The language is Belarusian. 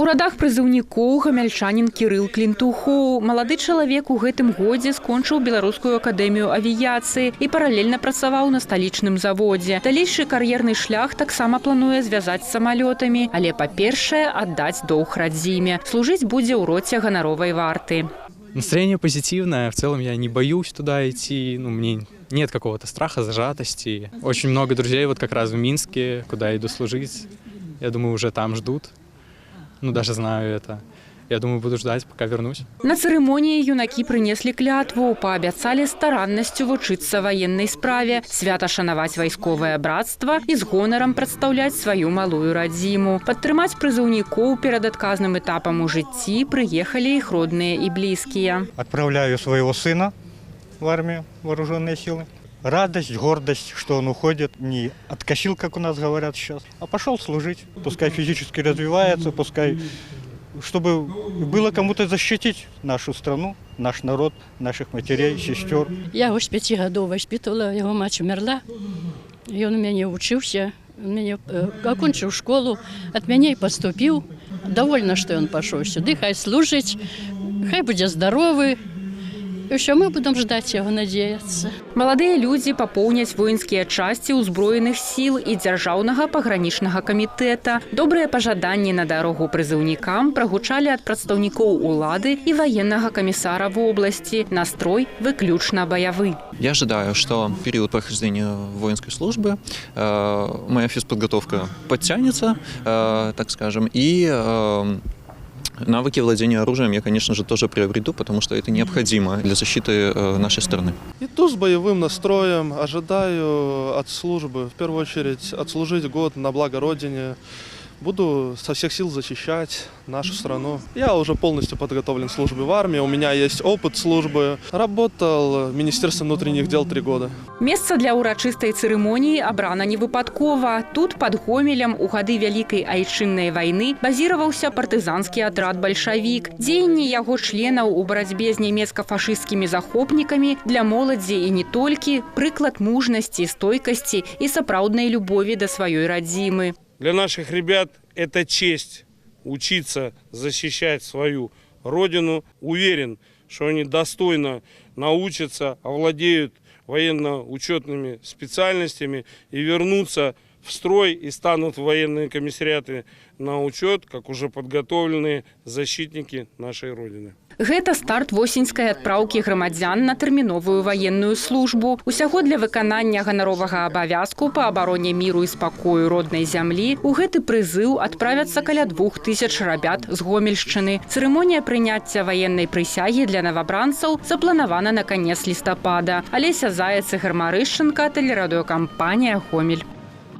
радах прызыўнікоў гамяльчанін Кірыл Клінтухоў. Малады чалавек у гэтым годзе скончыў Беларускую акадэмію авіяцыі і паралельна працаваў на сталічным заводзе. Далейшы кар'ерны шлях таксама плануе звязаць з самалётамі, але па-першае аддаць доўг радзіме. Служыць будзе ў роце ганаровай варты. Настроение позитивное. В целом я не боюсь туда идти. Мне нет какого-то страха, зажатости. Очень много друзей вот как раз в Минске, куда я иду служить. Я думаю, уже там ждут. Даже знаю это. Я думаю, буду ждать, пока вернусь. На церемонии юнаки принесли клятву, пообяцали стараннасцю вучыцца военной справе, свята шанаваць вайсковае братство и с гонором представлять свою малую радзіму. Падтрымаць прызыўнікоў перед адказным этапом у жыцці приехали их родные и близкие. Отправляю своего сына в армию, вооруженные силы. Радость, гордость, что он уходит, не откосил, как у нас говорят сейчас, а пошел служить. Пускай физически развивается, пускай, чтобы было кому-то защитить нашу страну, наш народ, наших матерей, сестер. Я его с 5 годов воспитывала, его мать умерла, и он у меня учился, окончил школу, от меня и поступил. Довольна, что он пошел сюда, хай служить, хай будет здоровый. І що ми будемо ждати його, надіятися. Маладыя людзі папоўняць воінскія часці ўзброеных сіл і дзяржаўнага пагранічнага камітэта. Добрыя пажаданні на дарогу прызыўнікам прагучалі ад прадстаўнікоў улады і военнага камісара в области. Настрой выключна боевый. Я ожидаю, что в период прохождения воинской службы моя физподготовка подтянется, так скажем, и навыки владения оружием я, конечно же, тоже приобрету, потому что это необходимо для защиты нашей страны. Иду с боевым настроем, ожидаю от службы, в первую очередь, отслужить год на благо Родине. Буду со всех сил защищать нашу страну. Я уже полностью подготовлен к службе в армии, у меня есть опыт службы. Работал в Министерстве внутренних дел 3 года. Месца для урачыстай цырымоніі абрана не выпадкова. Тут пад Гомелем у гады Вялікай айчыннай вайны базіраваўся партызанскі атрад «Бальшавік». Дзеянні яго членаў у барацьбе з нямецка-фашысцкімі захопнікамі для моладзі і не толькі прыклад мужнасці, стойкасці і сапраўднай любові да сваёй радзімы. Для наших ребят это честь учиться защищать свою родину. Уверен, что они достойно научатся, овладеют военно-учетными специальностями и вернутся в строй и станут в военные комиссариаты на учет, как уже подготовленные защитники нашей Родины. Гэта старт восеньскай адпраўкі грамадзян на тэрміновую ваенную службу. Усяго для выканання ганаровага абавязку па абароне міру і спакою роднай зямлі у гэты прызыў адправяцца каля 2000 рабят з Гомельшчыны. Цырымонія прыняцця ваеннай прысягі для новабранцаў запланавана на канец лістапада. Алеся Заяц, Ігор Марышченка, тэлерадыёкампанія «Гомель».